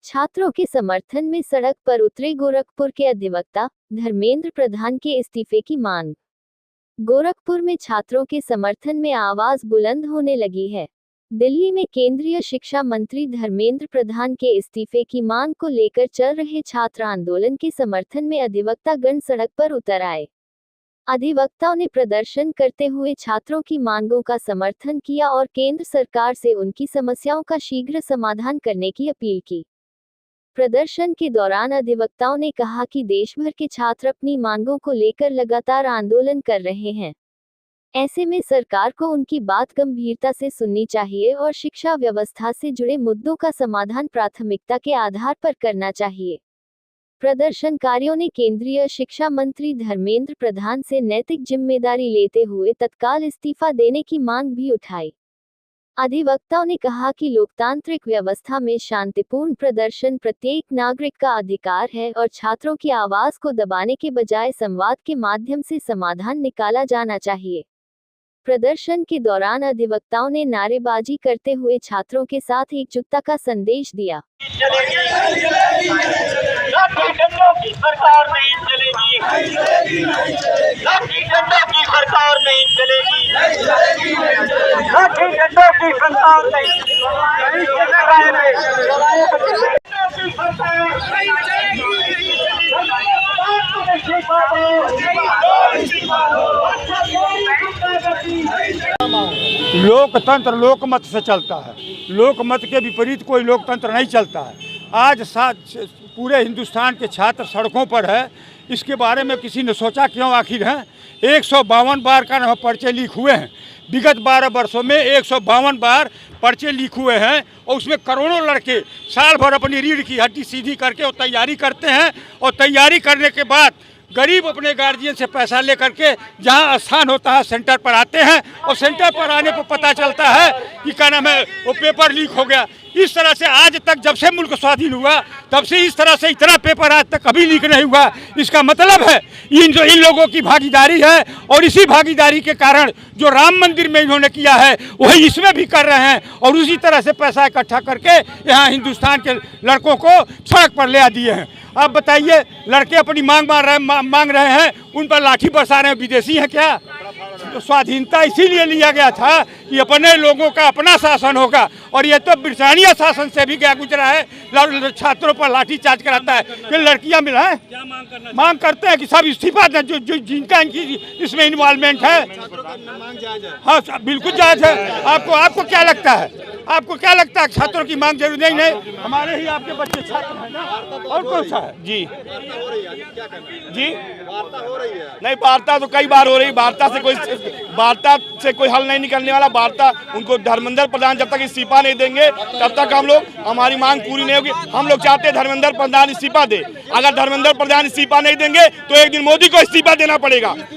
छात्रों के समर्थन में सड़क पर उतरे गोरखपुर के अधिवक्ता, धर्मेंद्र प्रधान के इस्तीफे की मांग। गोरखपुर में छात्रों के समर्थन में आवाज बुलंद होने लगी है। दिल्ली में केंद्रीय शिक्षा मंत्री धर्मेंद्र प्रधान के इस्तीफे की मांग को लेकर चल रहे छात्र आंदोलन के समर्थन में अधिवक्ता गण सड़क पर उतर आए। अधिवक्ताओं ने प्रदर्शन करते हुए छात्रों की मांगों का समर्थन किया और केंद्र सरकार से उनकी समस्याओं का शीघ्र समाधान करने की अपील की। प्रदर्शन के दौरान अधिवक्ताओं ने कहा कि देश भर के छात्र अपनी मांगों को लेकर लगातार आंदोलन कर रहे हैं। ऐसे में सरकार को उनकी बात गंभीरता से सुननी चाहिए और शिक्षा व्यवस्था से जुड़े मुद्दों का समाधान प्राथमिकता के आधार पर करना चाहिए। प्रदर्शनकारियों ने केंद्रीय शिक्षा मंत्री धर्मेंद्र प्रधान से नैतिक जिम्मेदारी लेते हुए तत्काल इस्तीफा देने की मांग भी उठाई। अधिवक्ताओं ने कहा कि लोकतांत्रिक व्यवस्था में शांतिपूर्ण प्रदर्शन प्रत्येक नागरिक का अधिकार है और छात्रों की आवाज को दबाने के बजाय संवाद के माध्यम से समाधान निकाला जाना चाहिए। प्रदर्शन के दौरान अधिवक्ताओं ने नारेबाजी करते हुए छात्रों के साथ एकजुटता का संदेश दिया। लोकतंत्र लोकमत से चलता है। लोकमत के विपरीत कोई लोकतंत्र नहीं चलता है। आज पूरे हिंदुस्तान के छात्र सड़कों पर है। इसके बारे में किसी ने सोचा क्यों? आखिर है 152 बार का पर्चे लीक हुए हैं। विगत 12 वर्षों में 152 बार पर्चे लीक हुए हैं और उसमें करोड़ों लड़के साल भर अपनी रीढ़ की हड्डी सीधी करके और तैयारी करते हैं और तैयारी करने के बाद गरीब अपने गार्जियन से पैसा लेकर के जहां स्थान होता है सेंटर पर आते हैं और सेंटर पर आने पर पता चलता है कि क्या नाम है वो पेपर लीक हो गया। इस तरह से आज तक जब से मुल्क स्वाधीन हुआ तब से इस तरह से इतना पेपर आज तक कभी लीक नहीं हुआ। इसका मतलब है इन लोगों की भागीदारी है और इसी भागीदारी के कारण जो राम मंदिर में इन्होंने किया है वही इसमें भी कर रहे हैं और उसी तरह से पैसा इकट्ठा करके यहाँ हिंदुस्तान के लड़कों को सड़क पर ले आ दिए हैं। आप बताइए, लड़के अपनी मांग रहे हैं, उन पर लाठी बरसा रहे हैं। विदेशी हैं क्या? तो स्वाधीनता इसीलिए लिया गया था कि अपने लोगों का अपना शासन होगा और ये तो ब्रिटानिया शासन से भी क्या गुजरा है। छात्रों पर लाठी चार्ज कराता है कि लड़कियां मिला है। क्या मांग करते हैं कि सब इस्तीफा दें जो जिनका इनकी इसमें इन्वॉल्वमेंट है। हाँ, बिल्कुल जायज है। आपको क्या लगता है? आपको क्या लगता है छात्रों की मांग जरूरी नहीं? हमारे ही आपके बच्चे छात्र हैं ना, और कौन सा है? जी नहीं, वार्ता तो कई बार हो रही। वार्ता से कोई हल नहीं निकलने वाला। वार्ता उनको धर्मेंद्र प्रधान जब तक इस्तीफा नहीं देंगे तब तक हमारी मांग पूरी नहीं होगी। हम लोग चाहते हैं धर्मेंद्र प्रधान इस्तीफा दे। अगर धर्मेंद्र प्रधान इस्तीफा नहीं देंगे तो एक दिन मोदी को इस्तीफा देना पड़ेगा।